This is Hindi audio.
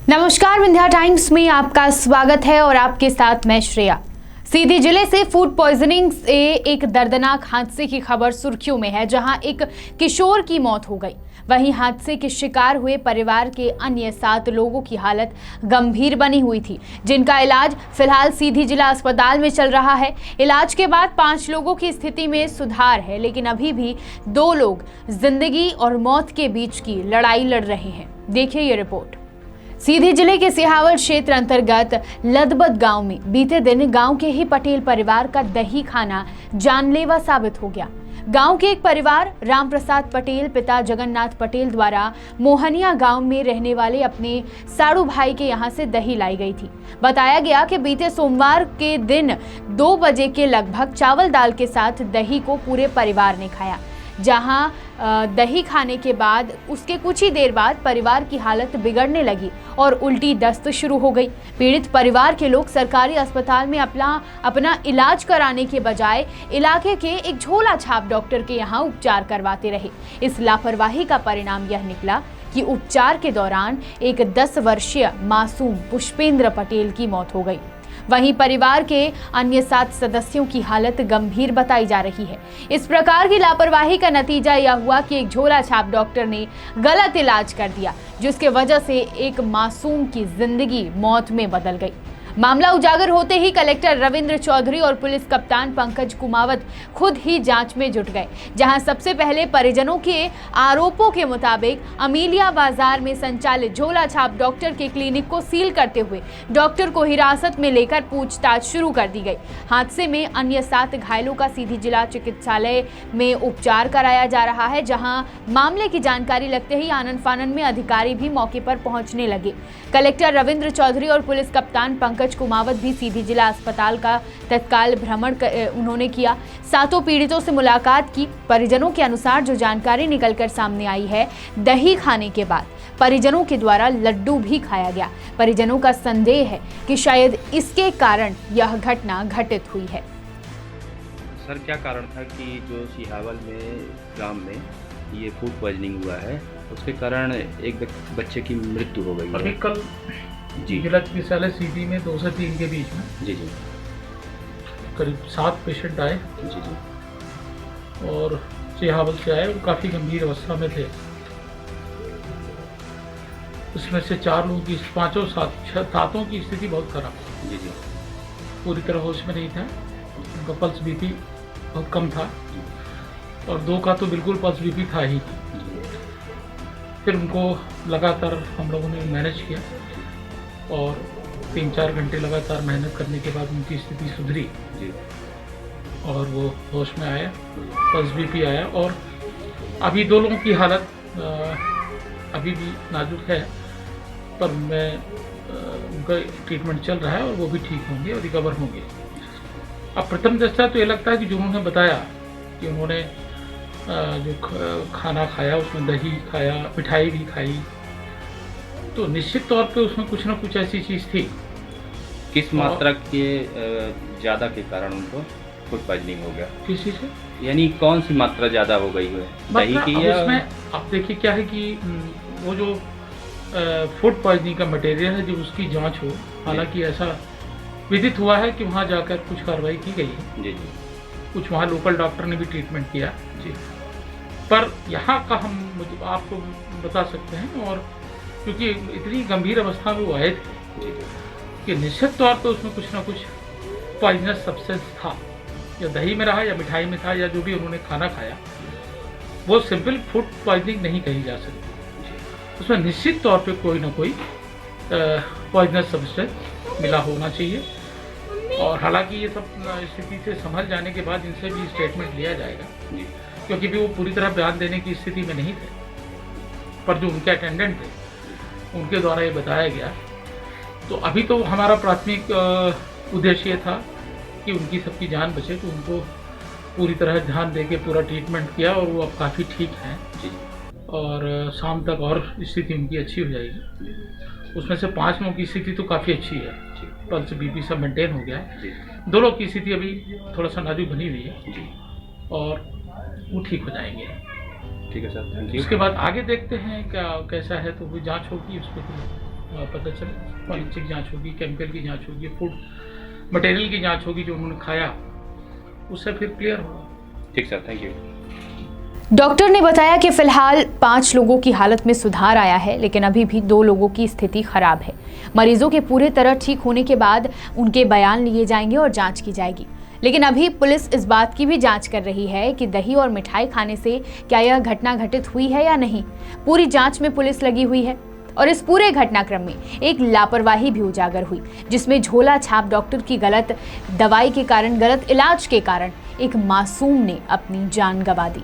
नमस्कार, विंध्या टाइम्स में आपका स्वागत है और आपके साथ मैं श्रेया। सीधी जिले से फूड पॉइजनिंग से एक दर्दनाक हादसे की खबर सुर्खियों में है, जहां एक किशोर की मौत हो गई। वहीं हादसे के शिकार हुए परिवार के अन्य 7 लोगों की हालत गंभीर बनी हुई थी, जिनका इलाज फिलहाल सीधी जिला अस्पताल में चल रहा है। इलाज के बाद 5 लोगों की स्थिति में सुधार है, लेकिन अभी भी 2 लोग जिंदगी और मौत के बीच की लड़ाई लड़ रहे हैं। देखिए ये रिपोर्ट। सीधी जिले के सिहावल क्षेत्र अंतर्गत लदबद गांव में बीते दिन गांव के ही पटेल परिवार का दही खाना जानलेवा साबित हो गया। गांव के एक परिवार राम प्रसाद पटेल पिता जगन्नाथ पटेल द्वारा मोहनिया गांव में रहने वाले अपने साड़ू भाई के यहां से दही लाई गई थी। बताया गया कि बीते सोमवार के दिन 2 बजे के लगभग चावल दाल के साथ दही को पूरे परिवार ने खाया। जहां दही खाने के बाद उसके कुछ ही देर बाद परिवार की हालत बिगड़ने लगी और उल्टी दस्त शुरू हो गई। पीड़ित परिवार के लोग सरकारी अस्पताल में अपना इलाज कराने के बजाय इलाके के एक झोला छाप डॉक्टर के यहां उपचार करवाते रहे। इस लापरवाही का परिणाम यह निकला कि उपचार के दौरान एक 10 वर्षीय मासूम पुष्पेंद्र पटेल की मौत हो गई। वहीं परिवार के अन्य 7 सदस्यों की हालत गंभीर बताई जा रही है। इस प्रकार की लापरवाही का नतीजा यह हुआ कि एक झोला छाप डॉक्टर ने गलत इलाज कर दिया, जिसके वजह से एक मासूम की जिंदगी मौत में बदल गई। मामला उजागर होते ही कलेक्टर रविंद्र चौधरी और पुलिस कप्तान पंकज कुमावत खुद ही जांच में जुट गए, जहां सबसे पहले परिजनों के आरोपों के मुताबिक अमीलिया बाजार में संचालित झोला छाप डॉक्टर के क्लिनिक को सील करते हुए डॉक्टर को हिरासत में लेकर पूछताछ शुरू कर दी गई। हादसे में अन्य 7 घायलों का सीधी जिला चिकित्सालय में उपचार कराया जा रहा है, जहां मामले की जानकारी लगते ही आनन फानन में अधिकारी भी मौके पर पहुंचने लगे। कलेक्टर रविंद्र चौधरी और पुलिस कप्तान पंकज कुमावत भी सीधी जिला अस्पताल का तत्काल भ्रमण उन्होंने किया। 7 पीड़ितों से मुलाकात की। परिजनों के अनुसार जो जानकारी निकलकर सामने आई है, दही खाने के बाद परिजनों के द्वारा लड्डू भी खाया गया। परिजनों का संदेह है कि शायद इसके कारण यह घटना घटित हुई है। सर, क्या कारण था कि जो सिहावल में गांव में ये फूड पॉइजनिंग हुआ है, उसके कारण एक बच्चे की मृत्यु हो गई है? अभी कल जी जिला चिकित्सालय सीधी में 2 से 3 के बीच में जी करीब 7 पेशेंट आए जी और सिहावल से आए और काफ़ी गंभीर अवस्था में थे। उसमें से 4 लोगों की 7 की स्थिति बहुत खराब जी पूरी तरह होश में नहीं था। उनका पल्स बीपी बहुत कम था और 2 का तो बिल्कुल पल्स बीपी था ही। फिर उनको लगातार हम लोगों ने मैनेज किया और 3-4 घंटे लगातार मेहनत करने के बाद उनकी स्थिति सुधरी जी और वो होश में आया, पल्स बीपी आया। और अभी 2 लोगों की हालत अभी भी नाजुक है, पर उनका ट्रीटमेंट चल रहा है और वो भी ठीक होंगे और रिकवर होंगे। अब प्रथम दृष्टया तो ये लगता है कि जो उन्होंने बताया कि उन्होंने जो खाना खाया उसमें दही खाया, मिठाई भी खाई, तो निश्चित तौर पे उसमें कुछ ना कुछ ऐसी चीज़ थी। किस मात्रा के ज़्यादा के कारण उनको फूड पॉइजनिंग हो गया? किस चीज़ से? यानी कौन सी मात्रा ज़्यादा हो गई है दही की? या उसमें अब देखिए क्या है कि वो जो फूड पॉइजनिंग का मटेरियल है, जो उसकी जांच हो, हालांकि ऐसा विदित हुआ है कि वहाँ जाकर कुछ कार्रवाई की गई है जी कुछ वहाँ लोकल डॉक्टर ने भी ट्रीटमेंट किया जी। पर यहाँ का हम आपको बता सकते हैं, और क्योंकि इतनी गंभीर अवस्था में वो आए थे कि निश्चित तौर पर उसमें कुछ ना कुछ पॉइजनस सब्सटेंस था, या दही में रहा या मिठाई में था, या जो भी उन्होंने खाना खाया, वो सिंपल फूड पॉइजनिंग नहीं कही जा सकती। उसमें निश्चित तौर पे कोई ना कोई पॉइजनस सब्सटेंस मिला होना चाहिए। और हालांकि ये सब स्थिति से संभल जाने के बाद इनसे भी स्टेटमेंट लिया जाएगा, क्योंकि भी वो पूरी तरह बयान देने की स्थिति में नहीं थे, पर जो उनके अटेंडेंट थे उनके द्वारा ये बताया गया। तो अभी तो हमारा प्राथमिक उद्देश्य था कि उनकी सबकी जान बचे, तो उनको पूरी तरह ध्यान देके पूरा ट्रीटमेंट किया और वो अब काफ़ी ठीक हैं जी। और शाम तक और स्थिति उनकी अच्छी हो जाएगी। उसमें से 5 लोगों की स्थिति तो काफ़ी अच्छी है, पल्स बीपी सब मेंटेन हो गया है। 2 लोग की स्थिति अभी थोड़ा सा नाजुक बनी हुई है जी, और वो ठीक हो जाएंगे। ठीक है सर, थैंक यू। उसके बाद आगे देखते हैं क्या कैसा है, तो वो जांच होगी उस पर। पता चले। फॉरेंसिक जांच होगी, केमिकल की जांच होगी, फूड मटेरियल की जांच होगी जो उन्होंने खाया, उससे फिर क्लियर होगा। ठीक सर, थैंक यू। डॉक्टर ने बताया कि फिलहाल 5 लोगों की हालत में सुधार आया है, लेकिन अभी भी 2 लोगों की स्थिति खराब है। मरीजों के पूरे तरह ठीक होने के बाद उनके बयान लिए जाएंगे और जांच की जाएगी। लेकिन अभी पुलिस इस बात की भी जांच कर रही है कि दही और मिठाई खाने से क्या यह घटना घटित हुई है या नहीं। पूरी जांच में पुलिस लगी हुई है और इस पूरे घटनाक्रम में एक लापरवाही भी उजागर हुई, जिसमें झोला छाप डॉक्टर की गलत दवाई के कारण, गलत इलाज के कारण एक मासूम ने अपनी जान गंवा दी।